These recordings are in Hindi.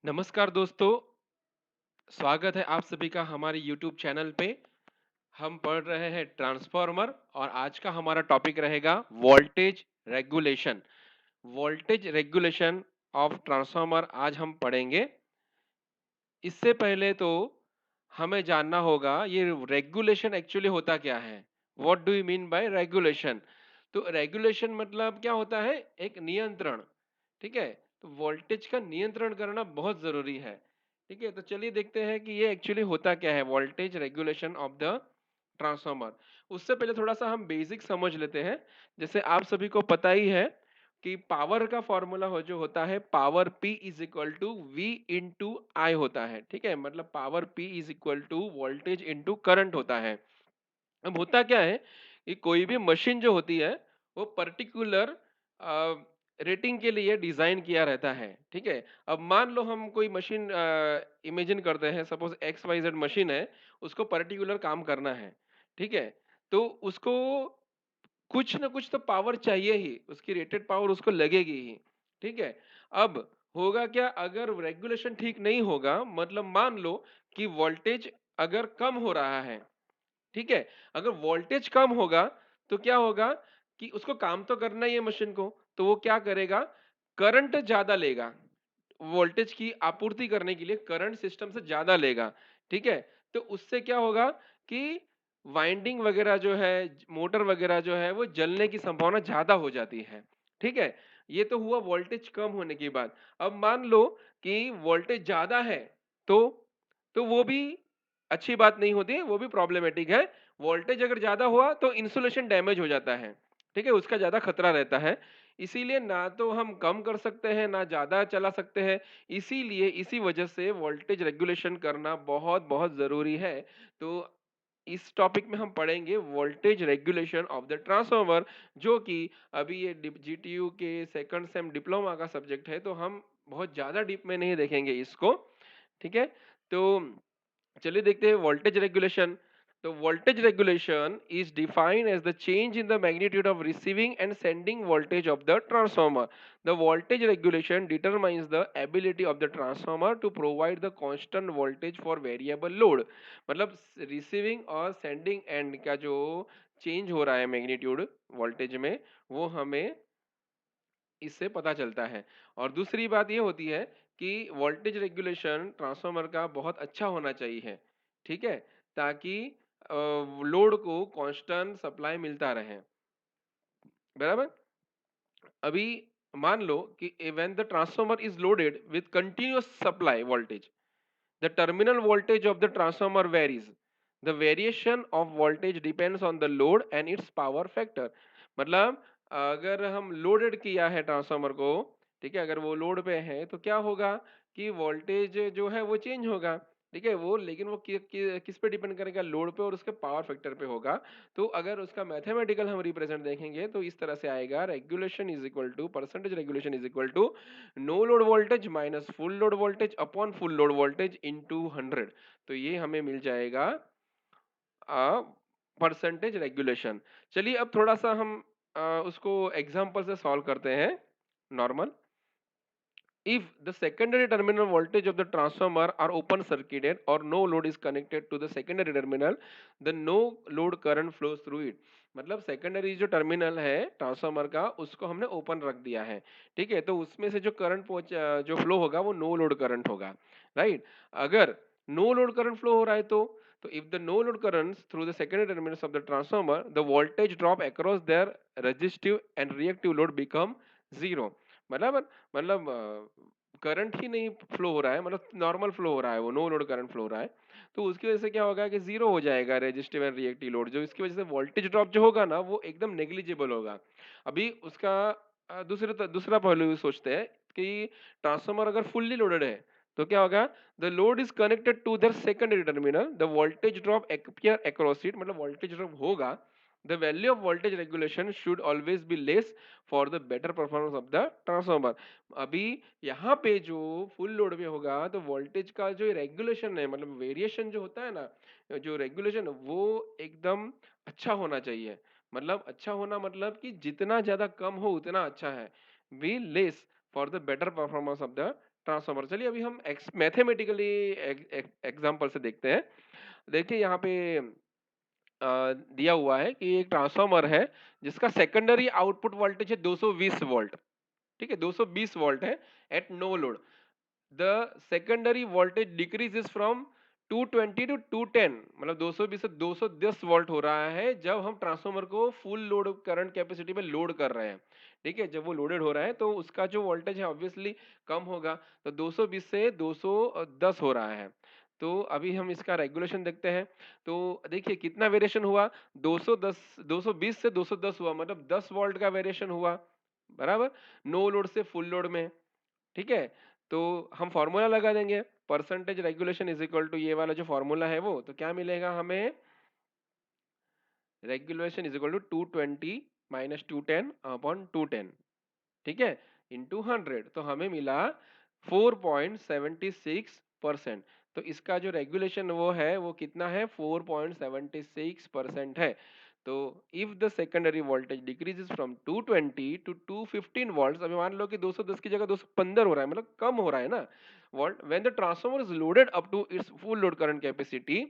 नमस्कार दोस्तों, स्वागत है आप सभी का हमारे YouTube चैनल पे। हम पढ़ रहे हैं ट्रांसफार्मर और आज का हमारा टॉपिक रहेगा voltage regulation. Voltage regulation of transformer आज हम पढ़ेंगे। इससे पहले तो हमें जानना होगा ये रेगुलेशन एक्चुअली होता क्या है? What do you mean by regulation? तो रेगुलेशन मतलब क्या होता है? एक नियंत्रण, ठीक है? तो वोल्टेज का नियंत्रण करना बहुत जरूरी है, ठीक है? तो चलिए देखते हैं कि ये एक्चुअली होता क्या है, voltage regulation of the transformer. उससे पहले थोड़ा सा हम बेसिक समझ लेते हैं। जैसे आप सभी को पता ही है कि पावर का फॉर्मूला हो जो होता है power P is equal to V into I होता है, ठीक है? मतलब power P is equal to voltage into current होता है। अब होता क्या है कि कोई भी मशीन जो होती है वो पर्टिकुलर रेटिंग के लिए डिजाइन किया रहता है, ठीक है? अब मान लो हम कोई मशीन इमेजिन करते हैं, suppose X Y Z machine है, उसको पर्टिकुलर काम करना है, ठीक है? तो उसको कुछ ना कुछ तो पावर चाहिए ही, उसकी रेटेड पावर उसको लगेगी ही, ठीक है? अब होगा क्या, अगर रेगुलेशन ठीक नहीं होगा, मतलब मान लो कि वोल्टेज अगर कम हो रहा है, ठीक है? अगर वोल्टेज कम होगा तो क्या होगा कि उसको काम तो करना ही है मशीन को, तो वो क्या करेगा, करंट ज्यादा लेगा, वोल्टेज की आपूर्ति करने के लिए करंट सिस्टम से ज्यादा लेगा, ठीक है? तो उससे क्या होगा कि वाइंडिंग वगैरह जो है, मोटर वगैरह जो है, वो जलने की संभावना ज्यादा हो जाती है, ठीक है? ये तो हुआ वोल्टेज कम होने की बात। अब मान लो कि वोल्टेज ज्यादा है, तो वो भी अच्छी बात नहीं होती, वो भी प्रॉब्लमेटिक है। वोल्टेज अगर ज्यादा हुआ तो इंसुलेशन डैमेज हो जाता है, ठीक है? उसका ज्यादा खतरा रहता है। इसीलिए ना तो हम कम कर सकते हैं ना ज्यादा चला सकते हैं। इसीलिए इसी वजह से वोल्टेज रेगुलेशन करना बहुत बहुत जरूरी है। तो इस टॉपिक में हम पढ़ेंगे voltage regulation of the transformer, जो कि अभी ये जीटीयू के सेकंड सेम डिप्लोमा का सब्जेक्ट है, तो हम बहुत ज्यादा डीप में नहीं देखेंगे इसको, ठीक है? तो चलिए देखते हैं वोल्टेज रेगुलेशन। तो voltage regulation is defined as the change in the magnitude of receiving end sending voltage of the transformer. The voltage regulation determines the ability of the transformer to provide the constant voltage for variable load. मतलब रिसीविंग और सेंडिंग एंड का जो चेंज हो रहा है मैग्नीट्यूड वोल्टेज में, वो हमें इससे पता चलता है। और दूसरी बात ये होती है कि वोल्टेज रेगुलेशन ट्रांसफार्मर का बहुत अच्छा होना चाहिए, ठीक है? ताकि लोड को कांस्टेंट सप्लाई मिलता रहे, बराबर? अभी मान लो कि when the transformer is loaded with continuous supply voltage, the terminal voltage of the transformer varies. The variation of voltage depends on the load and its power factor. मतलब अगर हम लोडेड किया है ट्रांसफार्मर को, ठीक है, अगर वो लोड पे है तो क्या होगा कि वोल्टेज जो है वो चेंज होगा, ठीक है? वो लेकिन वो किस पे डिपेंड करेगा, लोड पे और उसके पावर फैक्टर पे होगा। तो अगर उसका मैथमेटिकल हम रिप्रेजेंट देखेंगे तो इस तरह से आएगा, regulation is equal to percentage regulation is equal to no load voltage minus full load voltage upon full load voltage into 100। तो ये हमें मिल जाएगा परसेंटेज रेगुलेशन। चलिए अब थोड़ा सा हम उसको एग्जांपल से सॉल्व करते हैं। Normal, if the secondary terminal voltage of the transformer are open circuited or no load is connected to the secondary terminal, then no load current flows through it। मतलब सेकेंडरी जो टर्मिनल है ट्रांसफार्मर का, उसको हमने ओपन रख दिया है, ठीक है? तो उसमें से जो करंट जो फ्लो होगा वो नो लोड करंट होगा, राइट? अगर नो लोड करंट फ्लो हो रहा है तो if the no load currents through the secondary terminals of the transformer, the voltage drop across their resistive and reactive load become zero. मतलब करंट ही नहीं फ्लो हो रहा है, मतलब नॉर्मल फ्लो हो रहा है, वो नो लोड करंट फ्लो हो रहा है, तो उसकी वजह से क्या होगा कि जीरो हो जाएगा रेजिस्टिव एंड रिएक्टिव लोड, जो इसकी वजह से वोल्टेज ड्रॉप जो होगा ना वो एकदम नेग्लिजिबल होगा। अभी उसका दूसरा पहलू सोचते हैं कि ट्रांसफार्मर अगर फुल्ली लोडेड है तो क्या होगा, the load is connected to their secondary terminal, the voltage drop appear across it, मतलब वोल्टेज ड्रॉप होगा। The value of voltage regulation should always be less for the better performance of the transformer। अभी यहाँ पे जो फुल लोड में होगा तो वोल्टेज का जो रेगुलेशन है, मतलब वेरिएशन जो होता है ना, जो रेगुलेशन वो एकदम अच्छा होना चाहिए। मतलब अच्छा होना मतलब कि जितना ज्यादा कम हो उतना अच्छा है, be less for the better performance of the transformer. चलिए अभी हम मैथमेटिकली एग्जांपल से देखते हैं। देखिए यहाँ पे दिया हुआ है कि एक ट्रांसफार्मर है जिसका सेकेंडरी आउटपुट वोल्टेज है 220 वोल्ट। ठीक है, 220 वोल्ट है at no load. The secondary voltage decreases from 220 to 210, मतलब 220 से 210 वोल्ट हो रहा है जब हम ट्रांसफार्मर को फुल लोड करंट कैपेसिटी पे लोड कर रहे हैं। ठीक है, जब वो लोडेड हो रहा है तो उसका जो वोल्टेज है ऑब्वियसली कम होगा, तो 220 से 210 हो रहा है। तो अभी हम इसका रेगुलेशन देखते हैं। तो देखिए कितना वेरिएशन हुआ, 210 220 से 210 हुआ, मतलब 10 वोल्ट का वेरिएशन हुआ, बराबर, नो लोड से फुल लोड में। ठीक है, तो हम फॉर्मूला लगा देंगे, percentage regulation is equal to ये वाला जो फॉर्मूला है वो, तो क्या मिलेगा हमें, regulation is equal to 220 minus 210 upon 210, ठीक है, इंटू 100, तो हमें मिला 4.76%। तो इसका जो रेगुलेशन वो है वो कितना है, 4.76% है। तो if the secondary voltage decreases from 220 to 215 volts, अभी मान लो कि 210 की जगह 215 हो रहा है, मतलब कम हो रहा है ना volt, when the transformer is loaded up to its full load current capacity,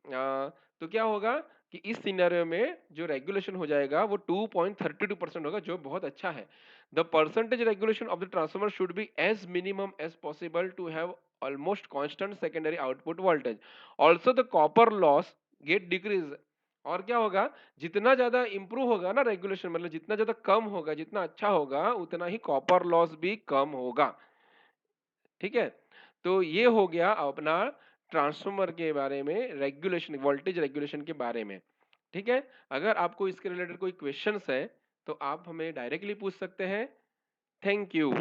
तो क्या होगा कि इस सिनेरियो में जो रेगुलेशन हो जाएगा वो 2.32% होगा, जो बहुत अच्छा है। The percentage regulation of the transformer should be as minimum as possible to have almost constant secondary output voltage. Also the copper loss get decrease. और क्या होगा, जितना ज्यादा इंप्रूव होगा ना रेगुलेशन, मतलब जितना ज्यादा कम होगा, जितना अच्छा होगा, उतना ही कॉपर लॉस भी कम होगा। ठीक है, तो ये हो गया अपना ट्रांसफार्मर के बारे में, रेगुलेशन, वोल्टेज रेगुलेशन के बारे में। ठीक है, अगर आपको इसके रिलेटेड कोई क्वेश्चंस है तो आप हमें डायरेक्टली पूछ सकते हैं। Thank you.